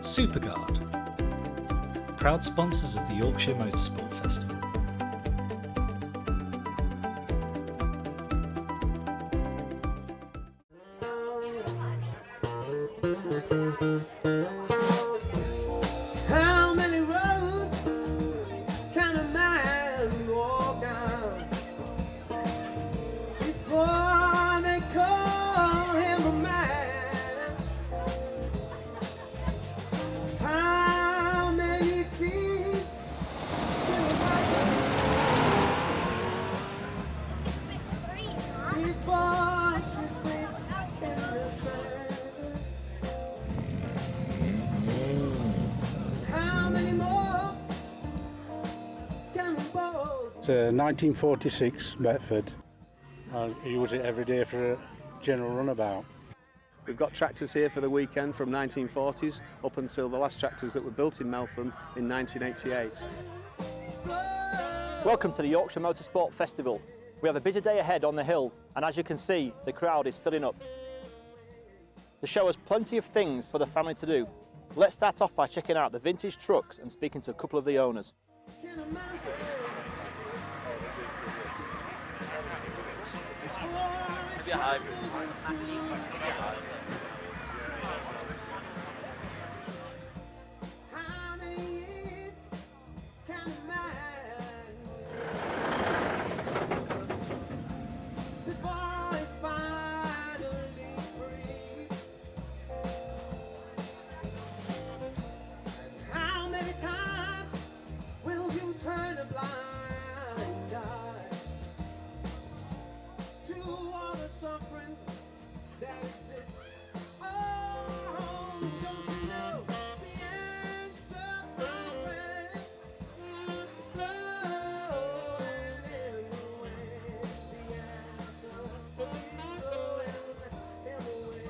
Superguard, proud sponsors of the Yorkshire Motorsport Festival. How many roads can a man walk down before they call him a man? How many seas can a man before she sleeps in the sand? How many more cannonballs? It's 1946 Betford. I use it every day for a general runabout. We've got tractors here for the weekend from 1940s up until the last tractors that were built in Meltham in 1988. Welcome to the Yorkshire Motorsport Festival. We have a busy day ahead on the hill, and as you can see, the crowd is filling up. The show has plenty of things for the family to do. Let's start off by checking out the vintage trucks and speaking to a couple of the owners. Can a man How many years can a man before he's finally free? And how many times will you turn a blind eye to all the suffering that exists? Oh, don't you know the answer, my friend, is blowing everywhere. The answer is blowing everywhere.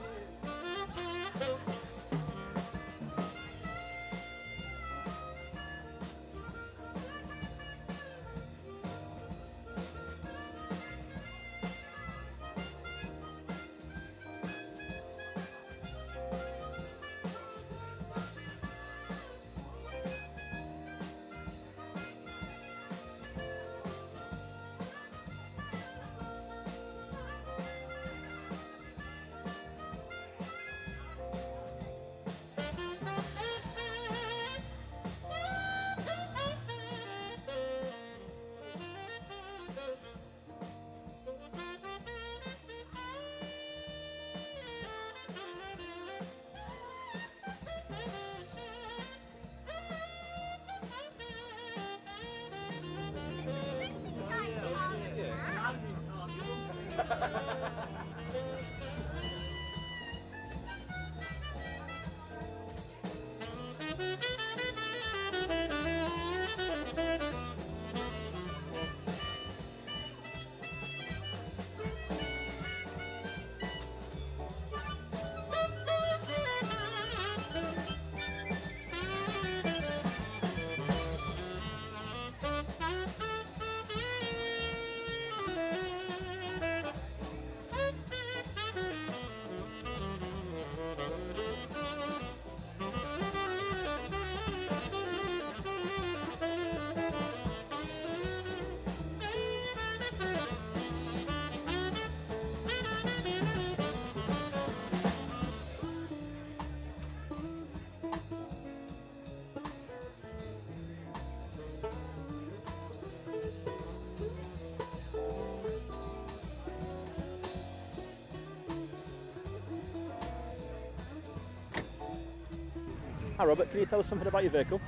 Hi Robert, can you tell us something about your vehicle?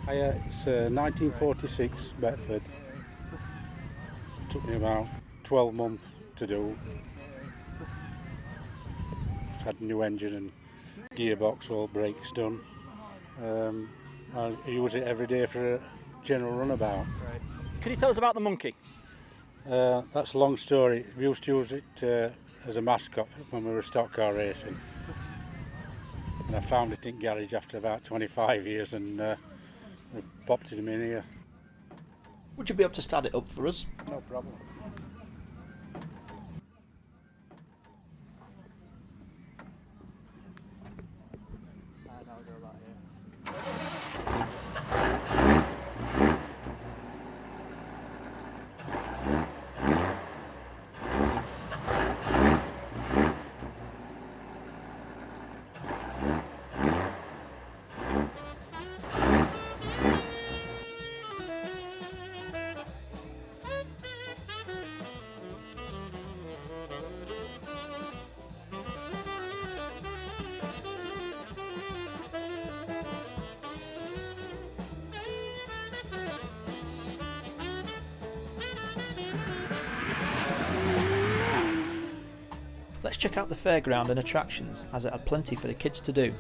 It's 1946 Betford. Took me about 12 months to do. It's had a new engine and gearbox, all brakes done. I use it every day for a general runabout. Can you tell us about the monkey? That's a long story. We used to use it as a mascot when we were stock car racing. And I found it in garage after about 25 years and we popped him in here. Would you be able to start it up for us? No problem. I'll go that here. check out the fairground and attractions, as it had plenty for the kids to do.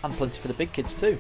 And plenty for the big kids too.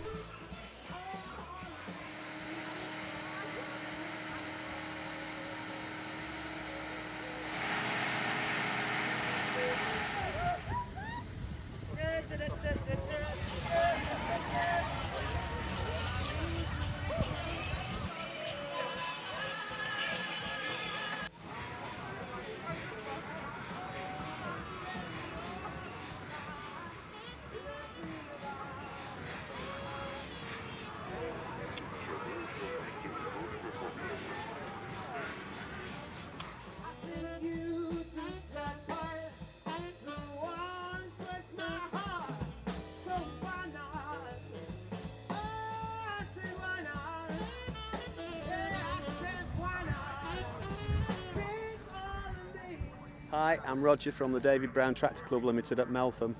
Hi, I'm Roger from the David Brown Tractor Club Limited at Meltham.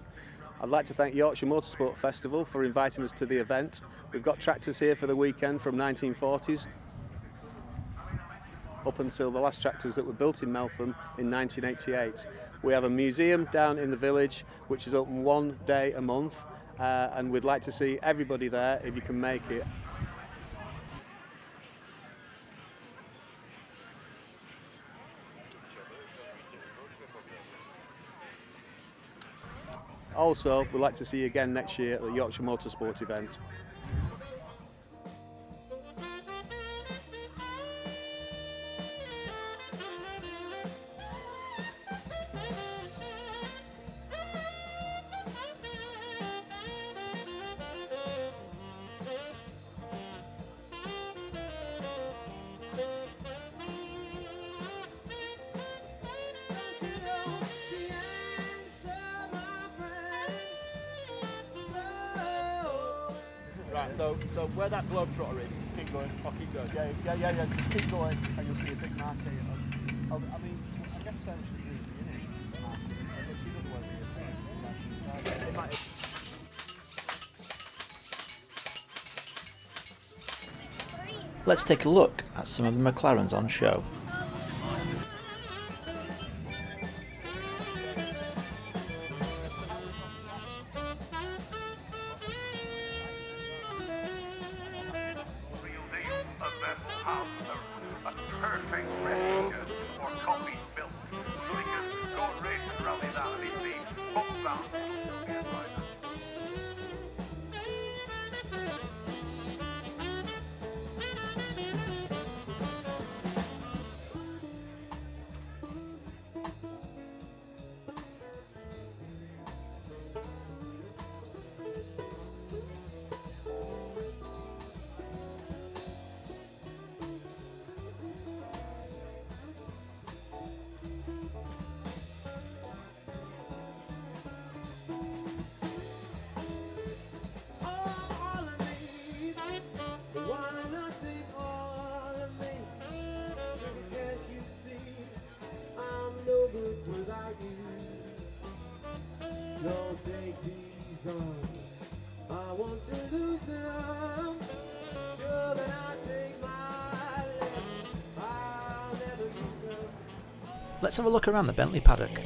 I'd like to thank Yorkshire Motorsport Festival for inviting us to the event. We've got tractors here for the weekend from 1940s up until the last tractors that were built in Meltham in 1988. We have a museum down in the village which is open one day a month, and we'd like to see everybody there if you can make it. Also, we'd like to see you again next year at the Yorkshire Motorsport event. Right, so where that globetrotter is, keep going, keep going. Yeah, just keep going and you'll see a big mark here. I mean, I guess that should be in it. Let's see the weather. Let's take a look at some of the McLarens on show. Don't take these arms, I want to lose them. Sure that I take my lips, I'll never use them. Let's have a look around the Bentley paddock.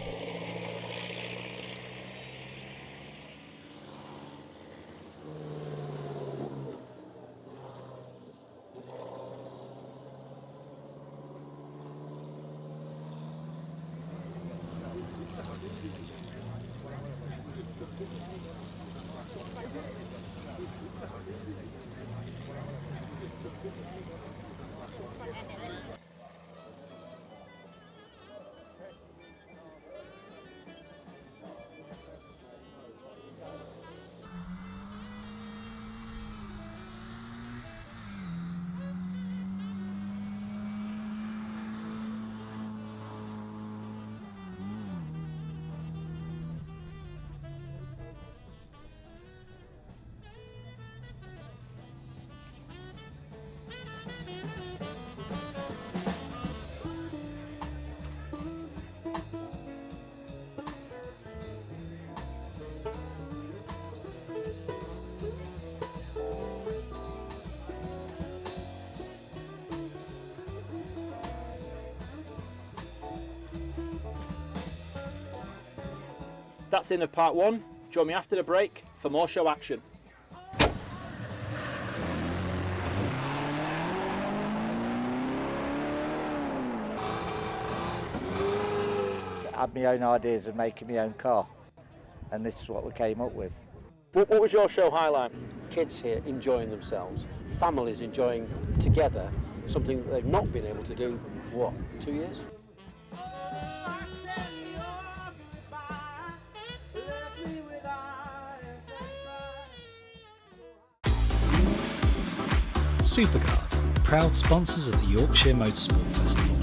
That's the end of part 1. Join me after the break for more show action. I had my own ideas of making my own car, and this is what we came up with. What was your show highlight? Kids here enjoying themselves, families enjoying together something that they've not been able to do for what, 2 years? Superguard, proud sponsors of the Yorkshire Motorsport Festival.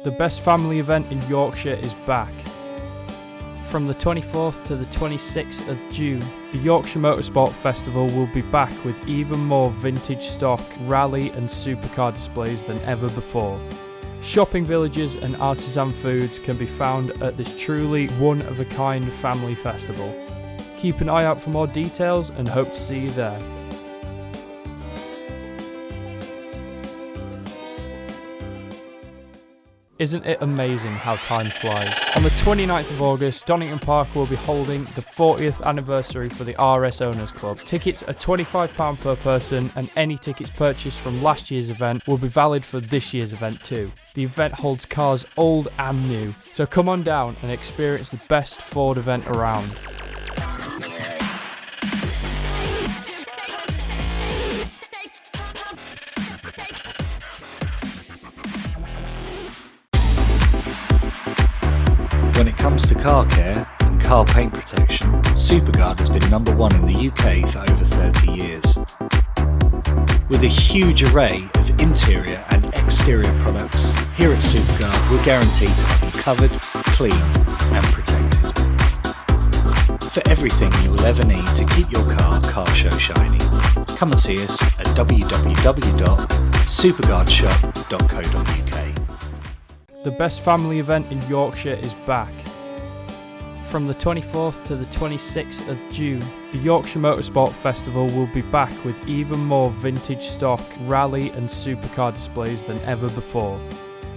The best family event in Yorkshire is back. From the 24th to the 26th of June, the Yorkshire Motorsport Festival will be back with even more vintage stock, rally and supercar displays than ever before. Shopping villages and artisan foods can be found at this truly one-of-a-kind family festival. Keep an eye out for more details and hope to see you there. Isn't it amazing how time flies? On the 29th of August, Donington Park will be holding the 40th anniversary for the RS Owners Club. Tickets are £25 per person, and any tickets purchased from last year's event will be valid for this year's event too. The event holds cars old and new, so come on down and experience the best Ford event around. When it comes to car care and car paint protection, Superguard has been #1 in the UK for over 30 years. With a huge array of interior and exterior products, here at Superguard we're guaranteed to have you covered, cleaned and protected. For everything you will ever need to keep your car show shiny, come and see us at www.superguardshop.co.uk. The best family event in Yorkshire is back. From the 24th to the 26th of June, the Yorkshire Motorsport Festival will be back with even more vintage stock, rally and supercar displays than ever before.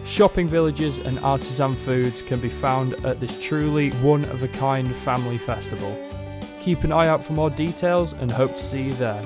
Shopping villages and artisan foods can be found at this truly one-of-a-kind family festival. Keep an eye out for more details and hope to see you there.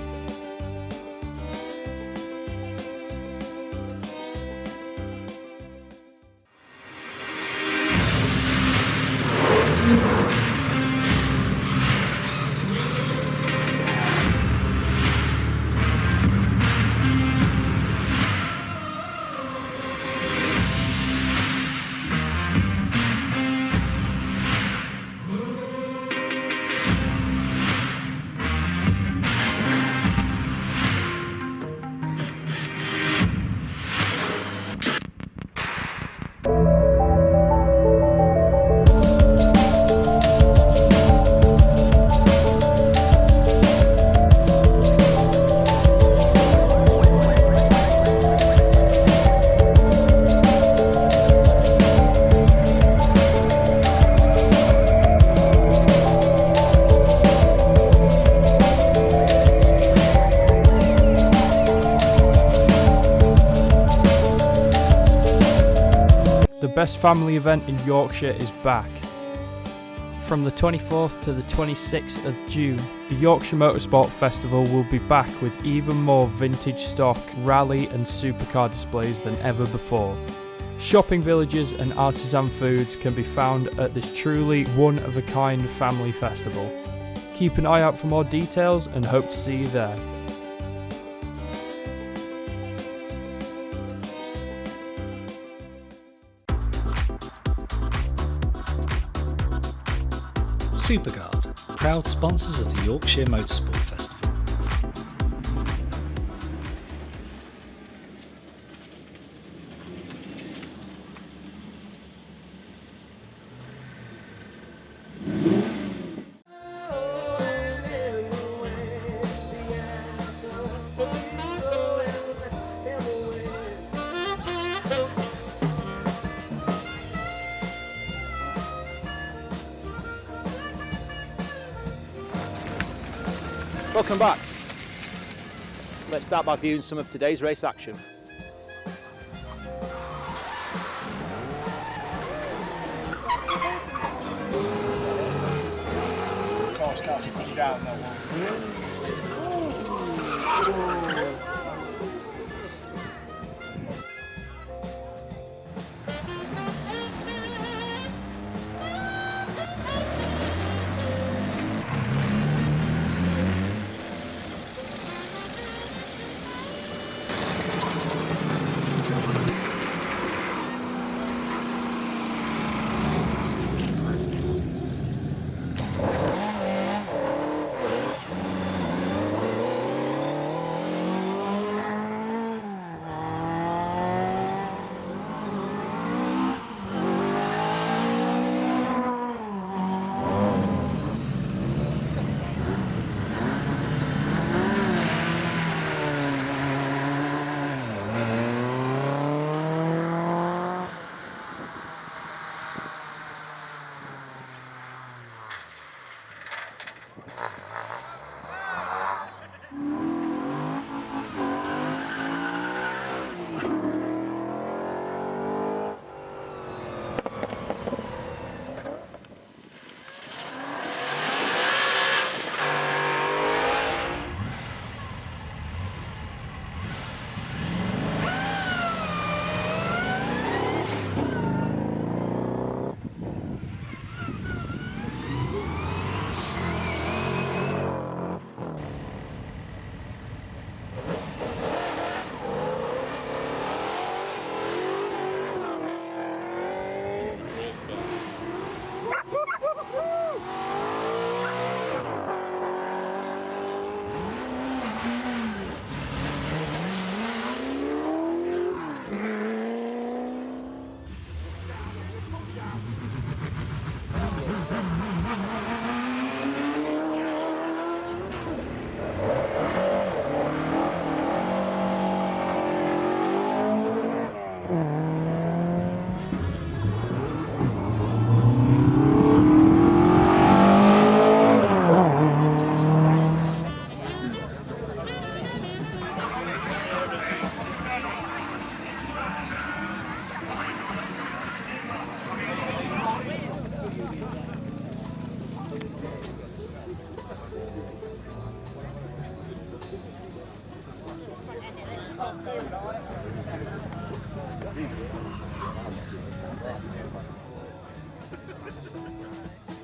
The best family event in Yorkshire is back. From the 24th to the 26th of June, the Yorkshire Motorsport Festival will be back with even more vintage stock, rally and supercar displays than ever before. Shopping villages and artisan foods can be found at this truly one-of-a-kind family festival. Keep an eye out for more details and hope to see you there. Superguard, proud sponsors of the Yorkshire Motorsport Festival. Welcome back. Let's start by viewing some of today's race action. Car starts to push down that one.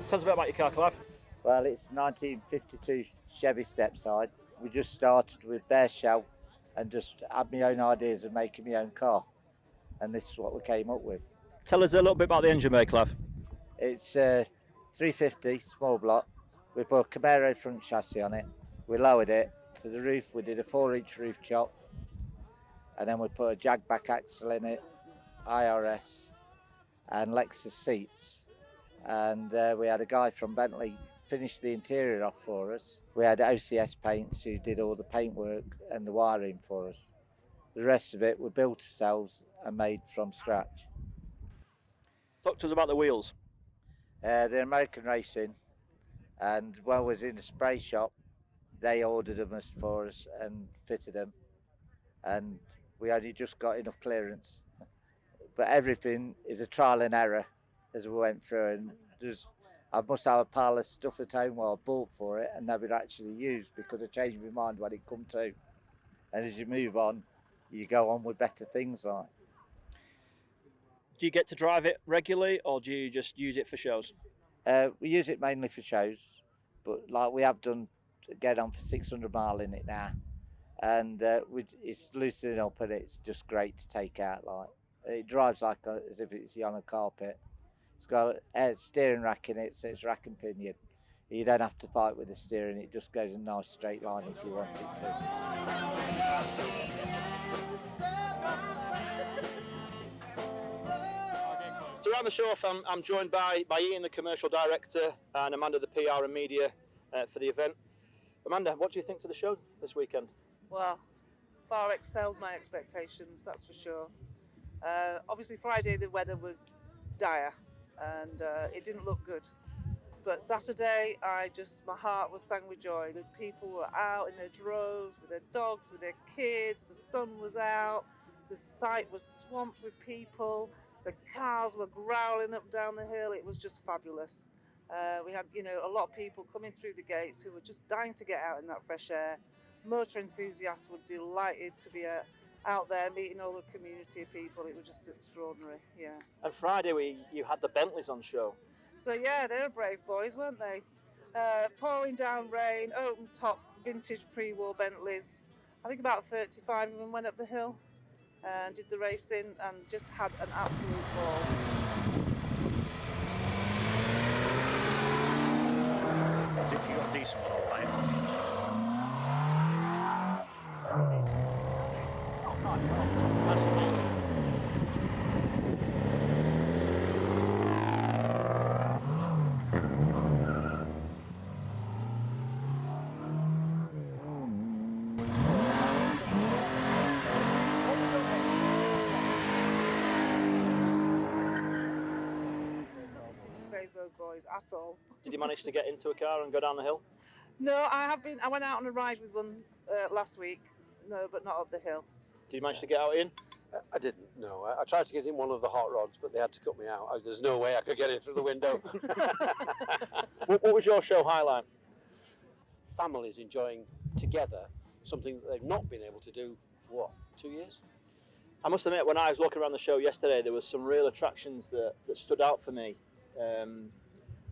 Tell us a bit about your car, Clive. Well, it's 1952 Chevy Stepside. We just started with bare shell and just had my own ideas of making my own car. And this is what we came up with. Tell us a little bit about the engine bay, Clive. It's 350 small block. We put a Camaro front chassis on it. We lowered it to the roof. We did a 4-inch roof chop. And then we put a jag back axle in it, IRS and Lexus seats. And we had a guy from Bentley finish the interior off for us. We had OCS Paints who did all the paintwork and the wiring for us. The rest of it we built ourselves and made from scratch. Talk to us about the wheels. They're American Racing, and while we was in the spray shop, they ordered them for us and fitted them, and we only just got enough clearance. But everything is a trial and error as we went through, and I must have a pile of stuff at home what I bought for it and never actually used because I changed my mind when it come to. And as you move on, you go on with better things like. Do you get to drive it regularly, or do you just use it for shows? We use it mainly for shows, but like we have done, get on for 600 mile in it now, and it's loosening up and it's just great to take out. Like it drives like as if it's on a carpet. It's got a steering rack in it, so it's rack and pinion. You don't have to fight with the steering; it just goes in a nice straight line if you want it to. So around the show off, I'm joined by Ian, the commercial director, and Amanda, the PR and media for the event. Amanda, what do you think to the show this weekend? Well, far excelled my expectations, that's for sure. Obviously Friday the weather was dire and it didn't look good. But Saturday, my heart was sang with joy. The people were out in their droves with their dogs, with their kids. The sun was out. The site was swamped with people. The cars were growling up down the hill. It was just fabulous. We had, a lot of people coming through the gates who were just dying to get out in that fresh air. Motor enthusiasts were delighted to be out there meeting all the community of people. It was just extraordinary, yeah. And Friday, you had the Bentleys on show. So yeah, they were brave boys, weren't they? Pouring down rain, open top, vintage pre-war Bentleys. I think about 35 of them went up the hill and did the racing and just had an absolute ball. As if you got a decent one away, I think. Those boys at all. Did you manage to get into a car and go down the hill? No, I went out on a ride with one last week. No, but not up the hill. Did you manage to get out in? I didn't, no. I tried to get in one of the hot rods, but they had to cut me out. There's no way I could get in through the window. What was your show highlight? Families enjoying together something that they've not been able to do for, 2 years? I must admit, when I was looking around the show yesterday, there was some real attractions that stood out for me.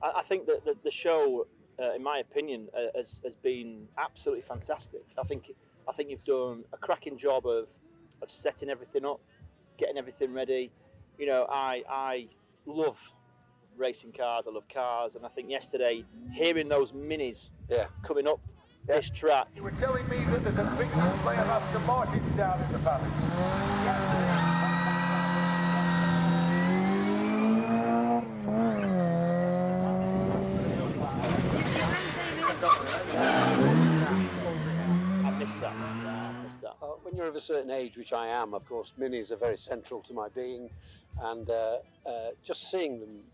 I think that the show, in my opinion, has been absolutely fantastic. I think you've done a cracking job of setting everything up, getting everything ready. I love racing cars, I love cars, and I think yesterday, hearing those minis coming up this track. You were telling me that there's a big display of Aston Martins down in the valley. I missed that. When you're of a certain age, which I am, of course, minis are very central to my being, and just seeing them,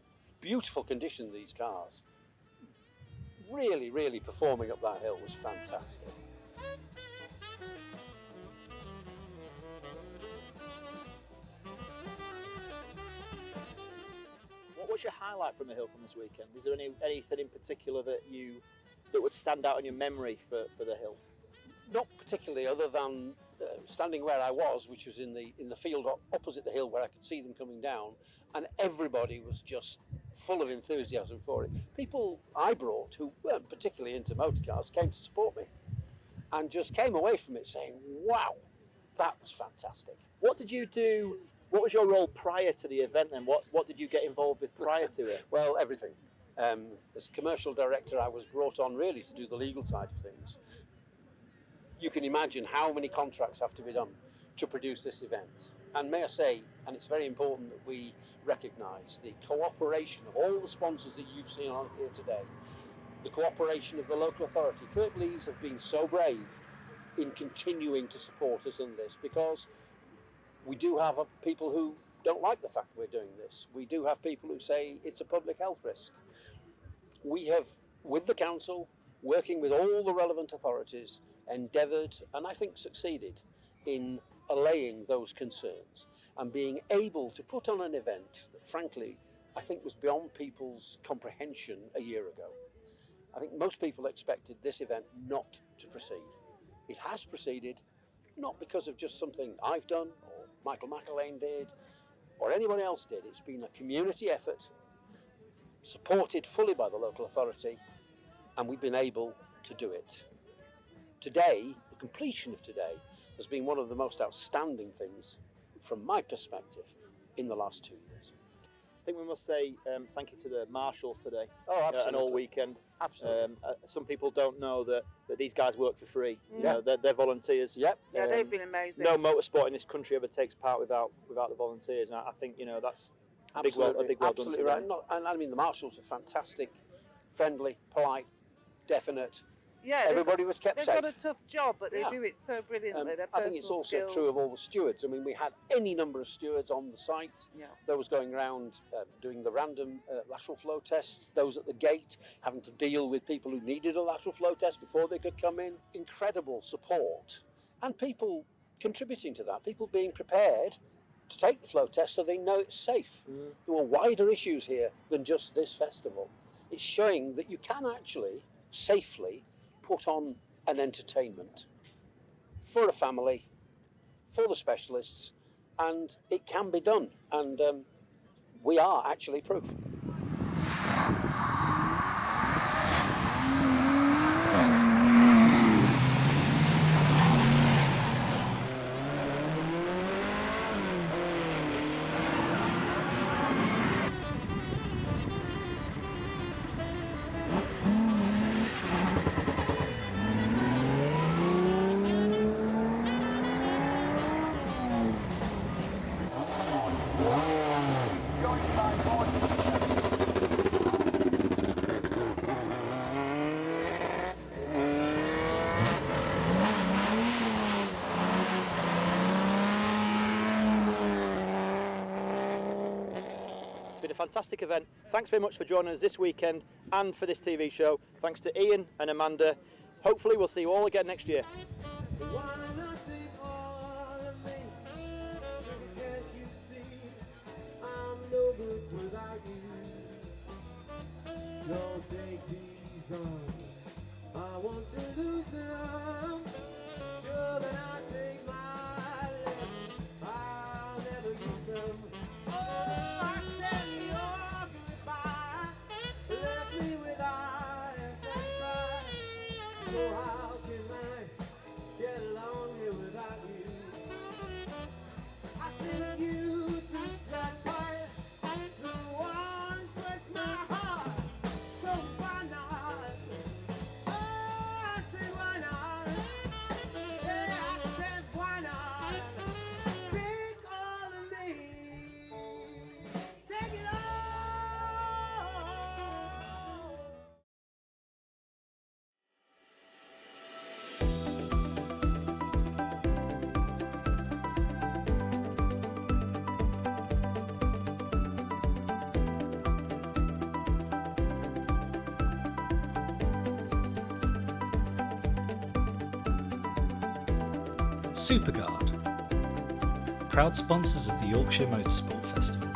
beautiful condition, these cars, really, really performing up that hill was fantastic. What was your highlight from the hill from this weekend? Is there anything in particular that would stand out in your memory for the hill? Not particularly, other than standing where I was, which was in the field opposite the hill, where I could see them coming down, and everybody was just full of enthusiasm for it. People I brought who weren't particularly into motor cars came to support me, and just came away from it saying, "Wow, that was fantastic." What did you do? What was your role prior to the event then? What did you get involved with prior to it? Well, everything. As commercial director, I was brought on really to do the legal side of things. You can imagine how many contracts have to be done to produce this event. And may I say, and it's very important that we recognise the cooperation of all the sponsors that you've seen on here today, the cooperation of the local authority. Kirklees have been so brave in continuing to support us in this, because we do have people who don't like the fact we're doing this. We do have people who say it's a public health risk. We have, with the council, working with all the relevant authorities, endeavoured, and I think succeeded, in allaying those concerns and being able to put on an event that, frankly, I think was beyond people's comprehension a year ago. I think most people expected this event not to proceed. It has proceeded, not because of just something I've done, or Michael McElwain did, or anybody else did. It's been a community effort, supported fully by the local authority, and we've been able to do it. Today, the completion of today, has been one of the most outstanding things, from my perspective, in the last 2 years. I think we must say thank you to the marshals today. Oh, absolutely. And all weekend. Absolutely. Some people don't know that these guys work for free. Yeah. They're volunteers. Yep. Yeah, they've been amazing. No motorsport in this country ever takes part without the volunteers, and I think that's a big well done to absolutely right. them. And I mean, the marshals are fantastic, friendly, polite, definite, Yeah, everybody was kept they've safe. got a tough job, but they Yeah. do it so brilliantly. Their I think it's personal also skills. true of all the stewards. I mean, we had any number of stewards on the site. Yeah. Those going around doing the random lateral flow tests, those at the gate having to deal with people who needed a lateral flow test before they could come in. Incredible support, and people contributing to that, people being prepared to take the flow test so they know it's safe. There were wider issues here than just this festival. It's showing that you can actually safely put on an entertainment for a family, for the specialists, and it can be done. And we are actually proof. Been a fantastic event. Thanks very much for joining us this weekend and for this TV show. Thanks to Ian and Amanda. Hopefully we'll see you all again next year. Why not take all of me? Sugar, can't you see? I'm no good without you. Don't take these arms. I want to lose them. Sure that I take my lips. I'll never use them. Oh, I said your goodbye. Left me with eyes that cry. So how can I get along here without you? I said you took that part, the one sweats my heart. So why not? Oh, I said why not? Yeah, I said why not? Take all of me, take it all. Superguard, proud sponsors of the Yorkshire Motorsport Festival.